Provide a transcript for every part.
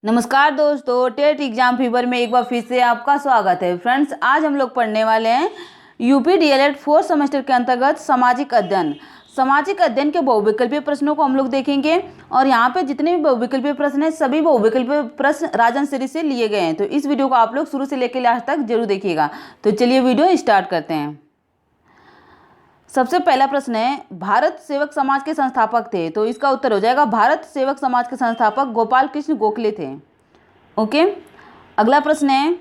नमस्कार दोस्तों, TET exam fever में एक बार फिर से आपका स्वागत है। फ्रेंड्स, आज हम लोग पढ़ने वाले हैं यूपी डीएलएड 4th सेमेस्टर के अंतर्गत सामाजिक अध्ययन के बहुविकल्पीय प्रश्नों को हम लोग देखेंगे। और यहाँ पे जितने भी बहुविकल्पीय प्रश्न हैं सभी बहुविकल्पीय प्रश्न राजन सीरीज से लिए गए हैं। तो इस वीडियो को आप लोग शुरू से लेकर लास्ट तक जरूर देखिएगा। तो चलिए वीडियो स्टार्ट करते हैं। सबसे पहला प्रश्न है, भारत सेवक समाज के संस्थापक थे। तो इसका उत्तर हो जाएगा भारत सेवक समाज के संस्थापक गोपाल कृष्ण गोखले थे। ओके, अगला प्रश्न है,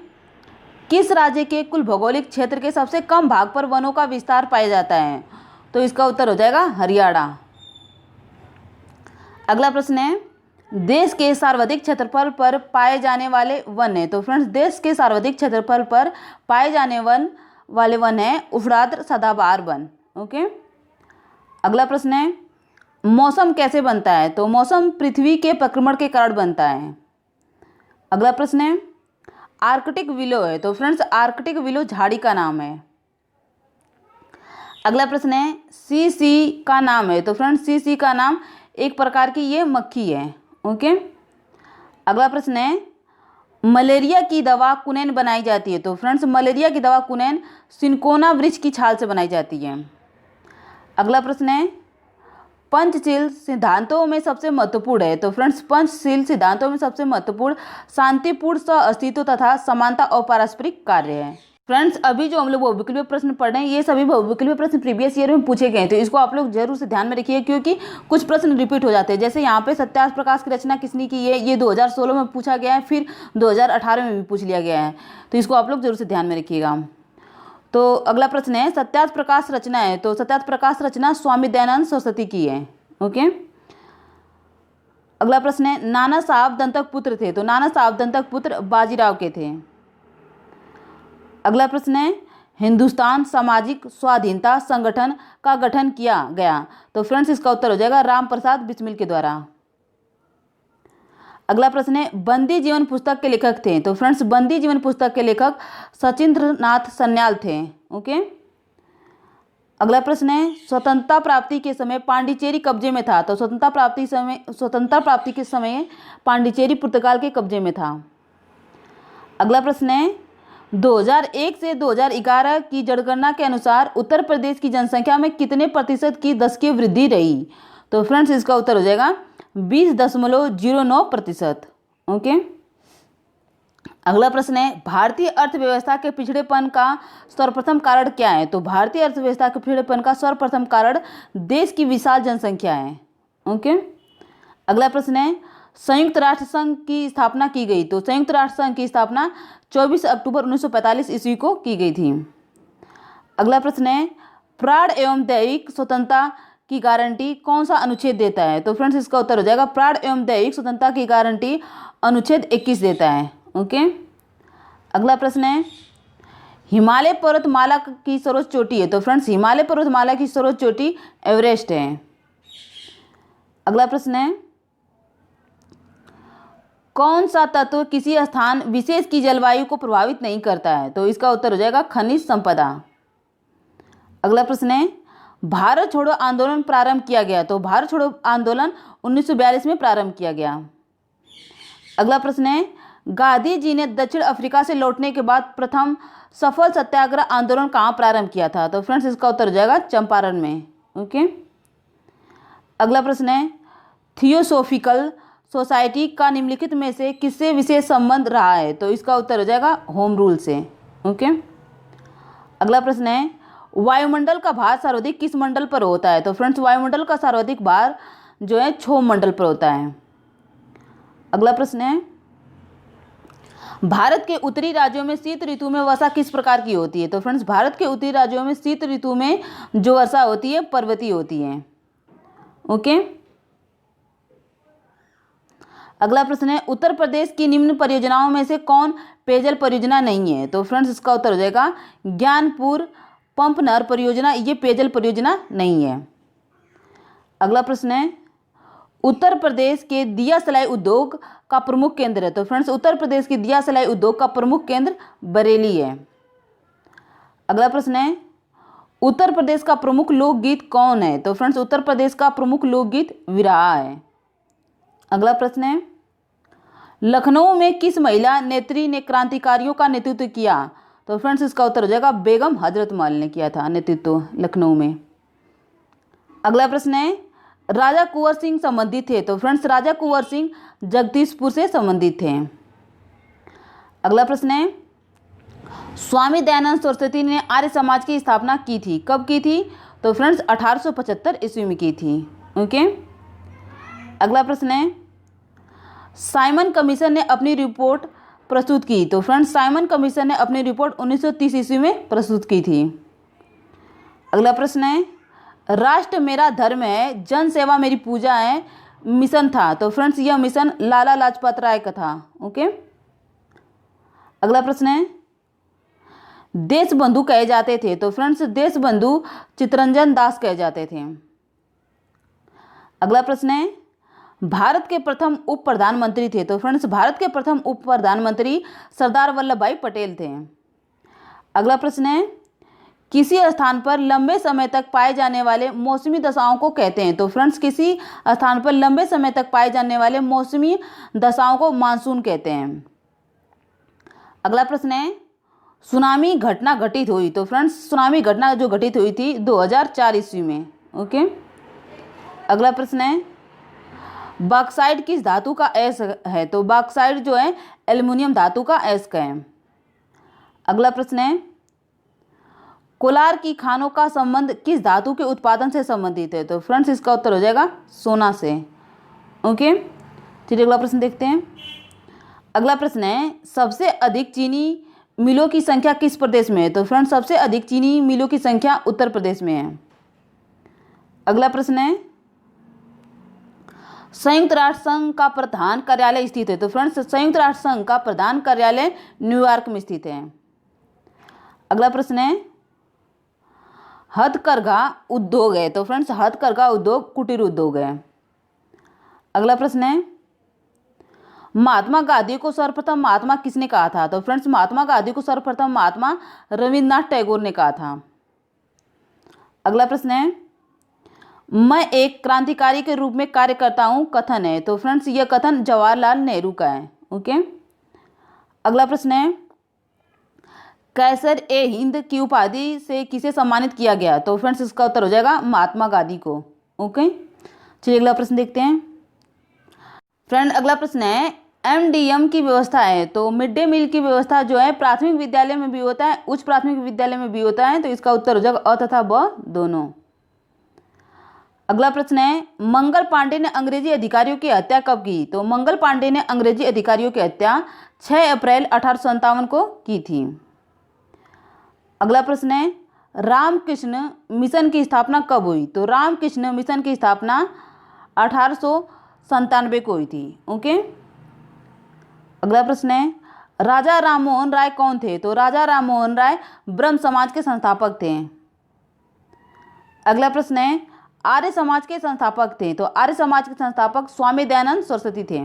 किस राज्य के कुल भौगोलिक क्षेत्र के सबसे कम भाग पर वनों का विस्तार पाया जाता है। तो इसका उत्तर हो जाएगा हरियाणा। अगला प्रश्न है, देश के सर्वाधिक क्षेत्रफल पर पाए जाने वाले वन है। तो फ्रेंड्स, देश के सर्वाधिक क्षेत्रफल पर पाए जाने वाले वन है उफराद्र सदाबहार वन। ओके, अगला प्रश्न है, मौसम कैसे बनता है। तो मौसम पृथ्वी के परिक्रमण के कारण बनता है। अगला प्रश्न है, आर्कटिक विलो है। तो फ्रेंड्स, आर्कटिक विलो झाड़ी का नाम है। अगला प्रश्न है, सीसी का नाम है। तो फ्रेंड्स, सीसी का नाम एक प्रकार की ये मक्खी है। ओके, अगला प्रश्न है, मलेरिया की दवा कुनैन बनाई जाती है। तो फ्रेंड्स, मलेरिया की दवा कुनैन सिनकोना वृक्ष की छाल से बनाई जाती है। अगला प्रश्न है, पंचशील सिद्धांतों में सबसे महत्वपूर्ण है। तो फ्रेंड्स, पंचशील सिद्धांतों में सबसे महत्वपूर्ण शांतिपूर्ण सह-अस्तित्व तथा समानता और पारस्परिक कार्य है। फ्रेंड्स, अभी जो हम लोग बहुविकल्पीय प्रश्न पढ़ रहे हैं ये सभी बहुविकल्पीय प्रश्न प्रीवियस ईयर में पूछे गए। तो इसको आप लोग जरूर से ध्यान में रखिए, क्योंकि कुछ प्रश्न रिपीट हो जाते हैं। जैसे यहाँ पे सत्यार्थ प्रकाश की रचना किसने की है, ये 2016 में पूछा गया है, फिर 2018 में भी पूछ लिया गया है। तो इसको आप लोग जरूर से ध्यान में रखिएगा। तो अगला प्रश्न है, सत्यार्थ प्रकाश रचना है। तो सत्यार्थ प्रकाश रचना स्वामी दयानंद सरस्वती की है। ओके, अगला प्रश्न है, नाना साहब दंतक पुत्र थे। तो नाना साहब दंतक पुत्र बाजीराव के थे। अगला प्रश्न है, हिंदुस्तान सामाजिक स्वाधीनता संगठन का गठन किया गया। तो फ्रेंड्स, इसका उत्तर हो जाएगा राम प्रसाद बिस्मिल के द्वारा। अगला प्रश्न है, बंदी जीवन पुस्तक के लेखक थे। तो फ्रेंड्स, बंदी जीवन पुस्तक के लेखक सचिंद्रनाथ सन्याल थे। ओके, अगला प्रश्न है, स्वतंत्रता प्राप्ति के समय पांडिचेरी कब्जे में था। तो स्वतंत्रता प्राप्ति के समय पांडिचेरी पुर्तगाल के कब्जे में था। अगला प्रश्न है, 2001 से 2011 की जनगणना के अनुसार उत्तर प्रदेश की जनसंख्या में कितने प्रतिशत की दशकीय वृद्धि रही। तो फ्रेंड्स, इसका उत्तर हो जाएगा 20.09%। ओके, अगला प्रश्न है, भारतीय अर्थव्यवस्था के पिछड़ेपन का सर्वप्रथम कारण क्या है। तो भारतीय अर्थव्यवस्था के पिछड़ेपन का सर्वप्रथम कारण देश की विशाल जनसंख्या है। ओके, अगला प्रश्न है, संयुक्त राष्ट्र संघ की स्थापना की गई। तो संयुक्त राष्ट्र संघ की स्थापना 24 अक्टूबर 1945 ईस्वी को की गई थी। अगला प्रश्न है, प्राण एवं दैहिक स्वतंत्रता की गारंटी कौन सा अनुच्छेद देता है। तो फ्रेंड्स, इसका उत्तर हो जाएगा प्राण एवं दैहिक स्वतंत्रता की गारंटी अनुच्छेद 21 देता है। ओके, अगला प्रश्न है, हिमालय पर्वतमाला की सर्वोच्च चोटी है। तो फ्रेंड्स, हिमालय पर्वतमाला की सर्वोच्च चोटी एवरेस्ट है। अगला प्रश्न है, कौन सा तत्व किसी स्थान विशेष की जलवायु को प्रभावित नहीं करता है। तो इसका उत्तर हो जाएगा खनिज संपदा। अगला प्रश्न है, भारत छोड़ो आंदोलन प्रारंभ किया गया। तो भारत छोड़ो आंदोलन 1942 में प्रारंभ किया गया। अगला प्रश्न है, गांधी जी ने दक्षिण अफ्रीका से लौटने के बाद प्रथम सफल सत्याग्रह आंदोलन कहाँ प्रारंभ किया था। तो फ्रेंड्स, इसका उत्तर हो जाएगा चंपारण में। ओके, अगला प्रश्न है, थियोसोफिकल सोसाइटी का निम्नलिखित में से किससे विशेष संबंध रहा है। तो इसका उत्तर हो जाएगा होम रूल से। ओके, अगला प्रश्न है, वायुमंडल का भार सर्वाधिक किस मंडल पर होता है। तो फ्रेंड्स, वायुमंडल का सर्वाधिक भार जो है क्षोभ मंडल पर होता है। अगला प्रश्न है, भारत के उत्तरी राज्यों में शीत ऋतु में वर्षा किस प्रकार की होती है। तो फ्रेंड्स, भारत के उत्तरी राज्यों में शीत ऋतु में जो वर्षा होती है पर्वतीय होती है। ओके, अगला प्रश्न है, उत्तर प्रदेश की निम्न परियोजनाओं में से कौन पेयजल परियोजना नहीं है। तो फ्रेंड्स, इसका उत्तर हो जाएगा ज्ञानपुर पंप नहर परियोजना, ये पेयजल परियोजना नहीं है। अगला प्रश्न है, उत्तर प्रदेश के दिया सलाई उद्योग का प्रमुख केंद्र है। तो फ्रेंड्स, उत्तर प्रदेश के दिया सलाई उद्योग का प्रमुख केंद्र बरेली है। अगला प्रश्न है, उत्तर प्रदेश का प्रमुख लोकगीत कौन है। तो फ्रेंड्स, उत्तर प्रदेश का प्रमुख लोकगीत विरहा है। अगला प्रश्न है, लखनऊ में किस महिला नेत्री ने क्रांतिकारियों का नेतृत्व किया? तो फ्रेंड्स इसका उत्तर हो जाएगा बेगम हजरत महल ने किया था नेतृत्व लखनऊ में। अगला प्रश्न है राजा कुंवर सिंह संबंधित थे? तो फ्रेंड्स राजा कुंवर सिंह जगदीशपुर से संबंधित थे। अगला प्रश्न है स्वामी दयानंद सरस्वती ने आर्य समाज की स्थापना की थी, कब की थी? तो फ्रेंड्स 1875 ईस्वी में की थी। ओके। अगला प्रश्न है साइमन कमीशन ने अपनी रिपोर्ट प्रस्तुत की? तो फ्रेंड्स साइमन कमीशन ने अपनी रिपोर्ट 1930 ईस्वी में प्रस्तुत की थी। अगला प्रश्न है राष्ट्र मेरा धर्म है, जन सेवा मेरी पूजा है मिशन था? तो फ्रेंड्स यह मिशन लाला लाजपत राय का था। ओके। अगला प्रश्न है देश बंधु कहे जाते थे? तो फ्रेंड्स देश बंधु चित्तरंजन दास कहे जाते थे। अगला प्रश्न है भारत के प्रथम उप प्रधानमंत्री थे? तो फ्रेंड्स भारत के प्रथम उप प्रधानमंत्री सरदार वल्लभ भाई पटेल थे। अगला प्रश्न है किसी स्थान पर लंबे समय तक पाए जाने वाले मौसमी दशाओं को कहते हैं? तो फ्रेंड्स किसी स्थान पर लंबे समय तक पाए जाने वाले मौसमी दशाओं को मानसून कहते हैं। अगला प्रश्न है सुनामी घटना घटित हुई? तो फ्रेंड्स सुनामी घटना जो घटित हुई थी 2004 ईस्वी में। ओके। अगला प्रश्न है बॉक्साइट किस धातु का अयस्क है? तो बॉक्साइट जो है एल्युमिनियम धातु का अयस्क है। अगला प्रश्न है कोलार की खानों का संबंध किस धातु के उत्पादन से संबंधित है? तो फ्रेंड्स इसका उत्तर हो जाएगा सोना से। ओके। चलिए अगला प्रश्न देखते हैं। अगला प्रश्न है सबसे अधिक चीनी मिलों की संख्या किस प्रदेश में है? तो फ्रेंड्स सबसे अधिक चीनी मिलों की संख्या उत्तर प्रदेश में है। अगला प्रश्न है संयुक्त राष्ट्र संघ का प्रधान कार्यालय स्थित है? तो फ्रेंड्स संयुक्त राष्ट्र संघ का प्रधान कार्यालय न्यूयॉर्क में स्थित है। अगला प्रश्न है हथकरघा उद्योग है? तो फ्रेंड्स हथकरघा उद्योग कुटीर उद्योग है। अगला प्रश्न है महात्मा गांधी को सर्वप्रथम महात्मा किसने कहा था? तो फ्रेंड्स महात्मा गांधी को सर्वप्रथम महात्मा रविन्द्रनाथ टैगोर ने कहा था। अगला प्रश्न है मैं एक क्रांतिकारी के रूप में कार्य करता हूं कथन है? तो फ्रेंड्स यह कथन जवाहरलाल नेहरू का है। ओके। अगला प्रश्न है कैसर ए हिंद की उपाधि से किसे सम्मानित किया गया? तो फ्रेंड्स इसका उत्तर हो जाएगा महात्मा गांधी को। ओके। चलिए अगला प्रश्न देखते हैं। फ्रेंड अगला प्रश्न है एमडीएम की व्यवस्था है? तो मिड डे मील की व्यवस्था जो है प्राथमिक विद्यालय में भी होता है उच्च प्राथमिक विद्यालय में भी होता है। तो इसका उत्तर हो जाएगा अ तथा ब दोनों। अगला प्रश्न है मंगल पांडे ने अंग्रेजी अधिकारियों की हत्या कब की? तो मंगल पांडे ने अंग्रेजी अधिकारियों की हत्या 6 अप्रैल 1857 को की थी। अगला प्रश्न है रामकृष्ण मिशन की स्थापना कब हुई? तो रामकृष्ण मिशन की स्थापना 1897 को हुई थी। ओके। अगला प्रश्न है राजा राममोहन राय कौन थे? तो राजा राममोहन राय ब्रह्म समाज के संस्थापक थे। अगला प्रश्न है आर्य समाज के संस्थापक थे? तो आर्य समाज के संस्थापक स्वामी दयानंद सरस्वती थे।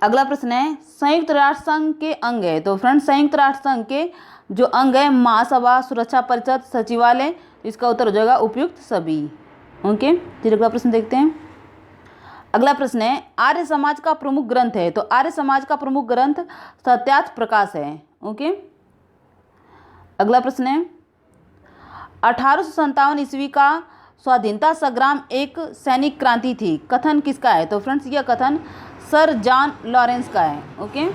अगला प्रश्न है संयुक्त राष्ट्र संघ के अंग है? तो फ्रेंड्स संयुक्त राष्ट्र संघ के जो अंग है महासभा सुरक्षा परिषद सचिवालय, इसका उत्तर हो जाएगा उपयुक्त सभी। ओके। फिर अगला प्रश्न देखते हैं। अगला प्रश्न है आर्य समाज का प्रमुख ग्रंथ है? तो आर्य समाज का प्रमुख ग्रंथ सत्यार्थ प्रकाश है। ओके। अगला प्रश्न है 1857 ईस्वी का स्वाधीनता संग्राम एक सैनिक क्रांति थी, कथन किसका है? तो फ्रेंड्स यह कथन सर जॉन लॉरेंस का है। ओके।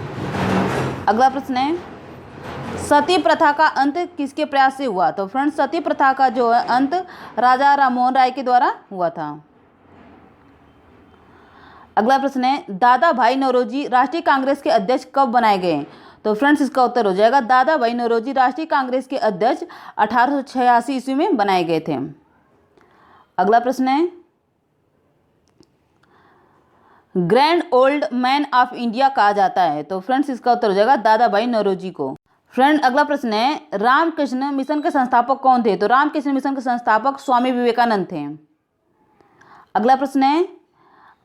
अगला प्रश्न है सती प्रथा का अंत किसके प्रयास से हुआ? तो फ्रेंड्स सती प्रथा का जो है अंत राजा राममोहन राय के द्वारा हुआ था। अगला प्रश्न है दादा भाई नौरोजी राष्ट्रीय कांग्रेस के अध्यक्ष कब बनाए गए? तो फ्रेंड्स इसका उत्तर हो जाएगा दादा भाई नौरोजी राष्ट्रीय कांग्रेस के अध्यक्ष 1886 ईस्वी में बनाए गए थे। अगला प्रश्न है grand old man of India कहा जाता है? तो फ्रेंड्स इसका उत्तर हो जाएगा दादा भाई नौरोजी को। फ्रेंड अगला प्रश्न है रामकृष्ण मिशन के संस्थापक कौन थे? तो रामकृष्ण मिशन के संस्थापक स्वामी विवेकानंद थे। अगला प्रश्न है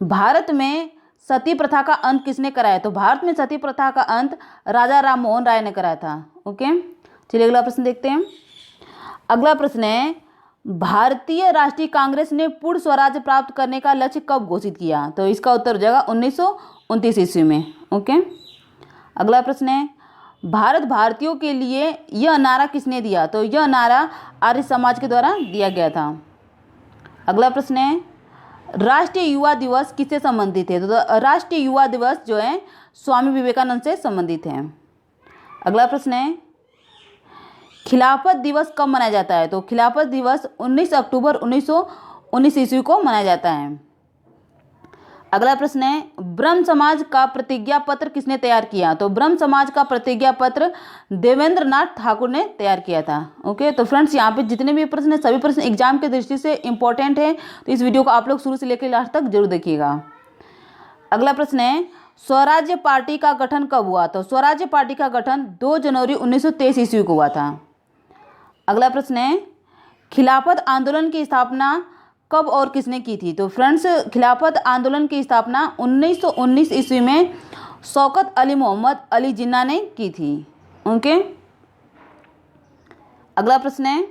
भारत में सती प्रथा का अंत किसने कराया? तो भारत में सती प्रथा का अंत राजा राममोहन राय ने कराया था। ओके। चलिए अगला प्रश्न देखते हैं। अगला प्रश्न है भारतीय राष्ट्रीय कांग्रेस ने पूर्ण स्वराज्य प्राप्त करने का लक्ष्य कब घोषित किया? तो इसका उत्तर हो जाएगा 1929 ईस्वी में। ओके, अगला प्रश्न है, भारत भारतीयों के लिए यह नारा किसने दिया? तो यह नारा आर्य समाज के द्वारा दिया गया था। अगला प्रश्न है, राष्ट्रीय युवा दिवस किससे संबंधित है? तो राष्ट्रीय युवा दिवस जो है स्वामी विवेकानंद से संबंधित है। अगला प्रश्न है, खिलाफत दिवस कब मनाया जाता है? तो खिलाफत दिवस 19 अक्टूबर 1919 ईस्वी को मनाया जाता है। अगला प्रश्न है, ब्रह्म समाज का प्रतिज्ञा पत्र किसने तैयार किया? तो ब्रह्म समाज का प्रतिज्ञा पत्र देवेंद्र नाथ ठाकुर ने तैयार किया था। ओके, तो फ्रेंड्स यहाँ पे जितने भी प्रश्न हैं सभी प्रश्न एग्जाम की दृष्टि से इंपॉर्टेंट है, तो इस वीडियो को आप लोग शुरू से लेकर लास्ट तक जरूर देखिएगा। अगला प्रश्न है, स्वराज्य पार्टी का गठन कब हुआ? तो स्वराज्य पार्टी का गठन 2 जनवरी 1923 ईस्वी को हुआ था। अगला प्रश्न है, खिलाफत आंदोलन की स्थापना कब और किसने की थी? तो फ्रेंड्स, खिलाफत आंदोलन की स्थापना 1919 ईस्वी में शौकत अली मोहम्मद अली जिन्ना ने की थी। ओके, अगला प्रश्न है,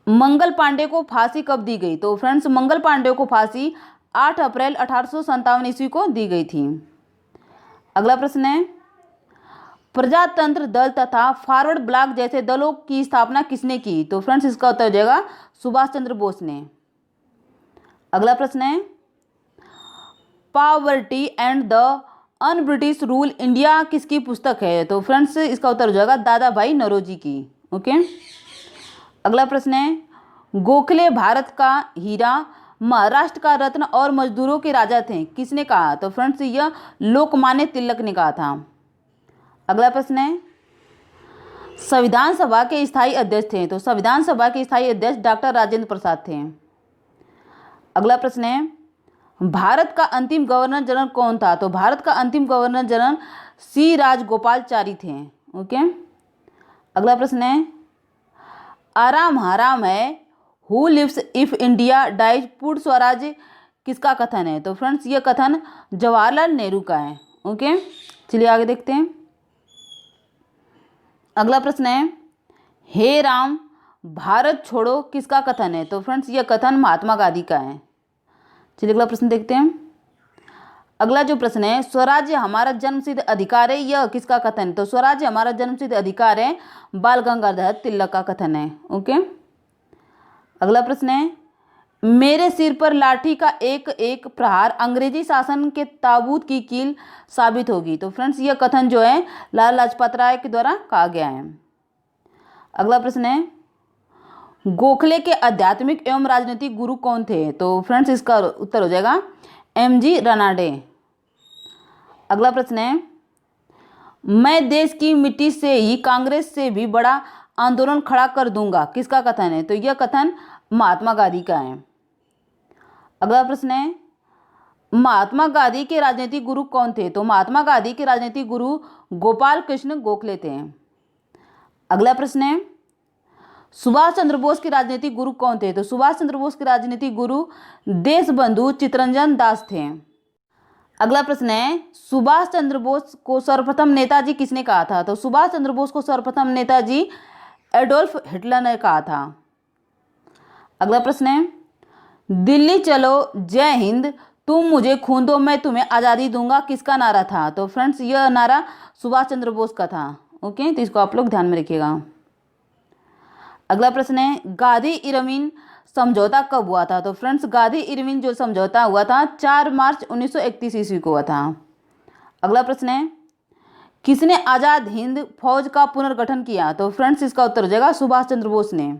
मंगल पांडे को फांसी कब दी गई? तो फ्रेंड्स, मंगल पांडे को फांसी 8 अप्रैल 1857 ईस्वी को दी गई थी। अगला प्रश्न है, प्रजातंत्र दल तथा फॉरवर्ड ब्लॉक जैसे दलों की स्थापना किसने की? तो फ्रेंड्स, इसका उत्तर हो जाएगा सुभाष चंद्र बोस ने। अगला प्रश्न है, poverty and the un British rule India किसकी पुस्तक है? तो फ्रेंड्स, इसका उत्तर हो जाएगा दादा भाई नौरोजी की। ओके, अगला प्रश्न है, गोखले भारत का हीरा, महाराष्ट्र का रत्न और मजदूरों के राजा थे, किसने कहा? तो फ्रेंड्स, यह लोकमान्य तिलक ने कहा था। अगला प्रश्न है, संविधान सभा के स्थायी अध्यक्ष थे? तो संविधान सभा के स्थायी अध्यक्ष डॉक्टर राजेंद्र प्रसाद थे। अगला प्रश्न है, भारत का अंतिम गवर्नर जनरल कौन था? तो भारत का अंतिम गवर्नर जनरल सी राजगोपालचारी थे। ओके, अगला प्रश्न है, आराम हराम है, who lives if India dies, Purna Swaraj किसका कथन है? तो फ्रेंड्स, यह कथन जवाहरलाल नेहरू का है। ओके, चलिए आगे देखते हैं। अगला प्रश्न है, हे राम भारत छोड़ो किसका कथन है? तो फ्रेंड्स, यह कथन महात्मा गांधी का है। चलिए अगला प्रश्न देखते हैं। अगला जो प्रश्न है, स्वराज्य हमारा जन्मसिद्ध अधिकार है, यह किसका कथन है? तो स्वराज्य हमारा जन्मसिद्ध अधिकार है, बाल गंगाधर तिलक का कथन है। ओके, अगला प्रश्न है, मेरे सिर पर लाठी का एक एक प्रहार अंग्रेजी शासन के ताबूत की कील साबित होगी। तो फ्रेंड्स, यह कथन जो है लाला लाजपत राय के द्वारा कहा गया है। अगला प्रश्न है, गोखले के आध्यात्मिक एवं राजनीतिक गुरु कौन थे? तो फ्रेंड्स, इसका उत्तर हो जाएगा एमजी रनाडे। अगला प्रश्न है, मैं देश की मिट्टी से ही कांग्रेस से भी बड़ा आंदोलन खड़ा कर दूंगा, किसका कथन है? तो यह कथन महात्मा गांधी का है। अगला प्रश्न है, महात्मा गांधी के राजनीतिक गुरु कौन थे? तो महात्मा गांधी के राजनीतिक गुरु गोपाल कृष्ण गोखले थे। अगला प्रश्न है, सुभाष चंद्र बोस के राजनीतिक गुरु कौन थे? तो सुभाष चंद्र बोस के राजनीतिक गुरु देशबंधु चित्तरंजन दास थे। अगला प्रश्न है, सुभाष चंद्र बोस को सर्वप्रथम नेताजी किसने कहा था? तो सुभाष चंद्र बोस को सर्वप्रथम नेताजी एडोल्फ हिटलर ने कहा था। अगला प्रश्न है, दिल्ली चलो जय हिंद, तुम मुझे खून दो मैं तुम्हें आज़ादी दूंगा, किसका नारा था? तो फ्रेंड्स, यह नारा सुभाष चंद्र बोस का था। ओके, तो इसको आप लोग ध्यान में रखिएगा। अगला प्रश्न है, गांधी इरविन समझौता कब हुआ था? तो फ्रेंड्स, गांधी इरविन जो समझौता हुआ था 4 मार्च 1931 ईस्वी को हुआ था। अगला प्रश्न है, किसने आज़ाद हिंद फौज का पुनर्गठन किया? तो फ्रेंड्स, इसका उत्तर हो जाएगा सुभाष चंद्र बोस ने।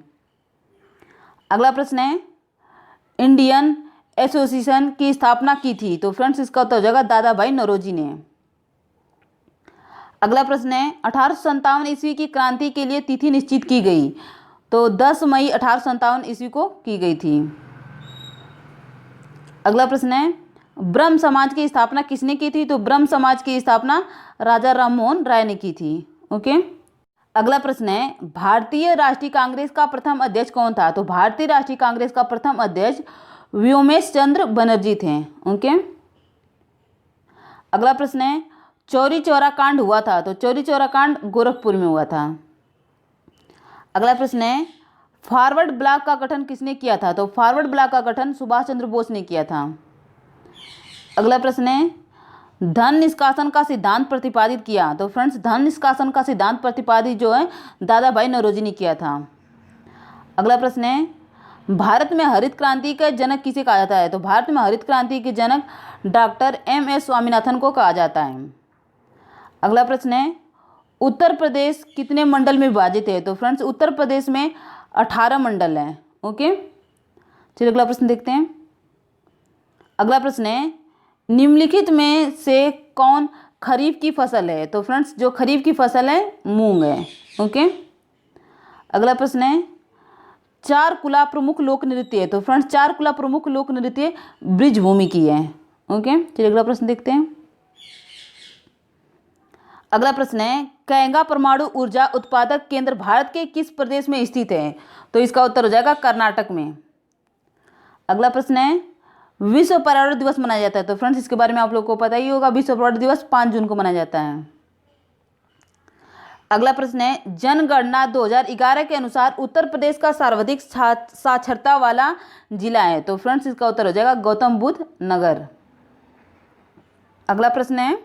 अगला प्रश्न है, इंडियन एसोसिएशन की स्थापना की थी? तो फ्रेंड्स, इसका उत्तर हो जाएगा दादा भाई नौरोजी ने। अगला प्रश्न है, 1857 ईस्वी की क्रांति के लिए तिथि निश्चित की गई? तो 10 मई 1857 ईस्वी को की गई थी। अगला प्रश्न है, ब्रह्म समाज की स्थापना किसने की थी? तो ब्रह्म समाज की स्थापना राजा राममोहन राय ने की थी। ओके, अगला प्रश्न है, भारतीय राष्ट्रीय कांग्रेस का प्रथम अध्यक्ष कौन था? तो भारतीय राष्ट्रीय कांग्रेस का प्रथम अध्यक्ष व्योमेश चंद्र बनर्जी थे। ओके, अगला प्रश्न है, चौरी चौरा कांड हुआ था? तो चौरी चौरा कांड गोरखपुर में हुआ था। अगला प्रश्न है, फॉरवर्ड ब्लॉक का गठन किसने किया था? तो फॉरवर्ड ब्लॉक का गठन सुभाष चंद्र बोस ने किया था। अगला प्रश्न है, धन निष्कासन का सिद्धांत प्रतिपादित किया? तो फ्रेंड्स धन निष्कासन का सिद्धांत प्रतिपादित जो है दादा भाई नौरोजी ने किया था। अगला प्रश्न है, भारत में हरित क्रांति का जनक किसे कहा जाता है? तो भारत में हरित क्रांति के जनक डॉक्टर एम.एस. स्वामीनाथन को कहा जाता है। अगला प्रश्न है, उत्तर प्रदेश कितने मंडल में विभाजित है? तो फ्रेंड्स उत्तर प्रदेश में 18 मंडल हैं। ओके, चलिए अगला प्रश्न देखते हैं। अगला प्रश्न है, निम्नलिखित में से कौन खरीफ की फसल है? तो फ्रेंड्स जो खरीफ की फसल है मूंग है। ओके, अगला प्रश्न है, चारकुला प्रमुख लोक नृत्य है? तो फ्रेंड्स चारकुला प्रमुख लोक नृत्य ब्रिजभूमि की है। ओके, चलिए अगला प्रश्न देखते हैं। अगला प्रश्न है, कैंगा परमाणु ऊर्जा उत्पादक केंद्र भारत के किस प्रदेश में स्थित है? तो इसका उत्तर हो जाएगा कर्नाटक में। अगला प्रश्न है, विश्व पर्यावरण दिवस मनाया जाता है? तो फ्रेंड्स इसके बारे में आप लोग को पता ही होगा, विश्व पर्यावरण दिवस 5 जून को मनाया जाता है। अगला प्रश्न है, जनगणना 2011 के अनुसार उत्तर प्रदेश का सर्वाधिक साक्षरता वाला जिला है? तो फ्रेंड्स इसका उत्तर हो जाएगा गौतम बुद्ध नगर। अगला प्रश्न है,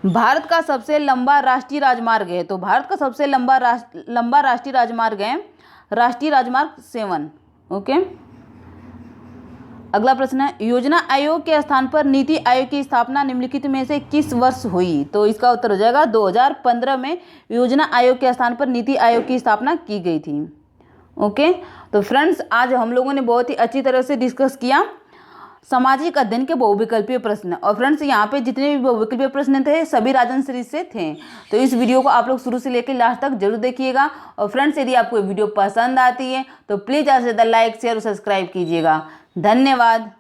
भारत का सबसे लंबा राष्ट्रीय राजमार्ग है? तो भारत का सबसे लंबा राष्ट्रीय राजमार्ग है राष्ट्रीय राजमार्ग 7। ओके, अगला प्रश्न है, योजना आयोग के स्थान पर नीति आयोग की स्थापना निम्नलिखित में से किस वर्ष हुई? तो इसका उत्तर हो जाएगा 2015 में योजना आयोग के स्थान पर नीति आयोग की स्थापना की गई थी। ओके, तो फ्रेंड्स आज हम लोगों ने बहुत ही अच्छी तरह से डिस्कस किया सामाजिक अध्ययन के बहुविकल्पीय प्रश्न। और फ्रेंड्स यहाँ पे जितने भी बहुविकल्पीय प्रश्न थे सभी राजन सीरीज से थे। तो इस वीडियो को आप लोग शुरू से लेकर लास्ट तक जरूर देखिएगा। और फ्रेंड्स यदि आपको ये वीडियो पसंद आती है तो प्लीज़ ज़्यादा से ज़्यादा लाइक शेयर और सब्सक्राइब कीजिएगा। धन्यवाद।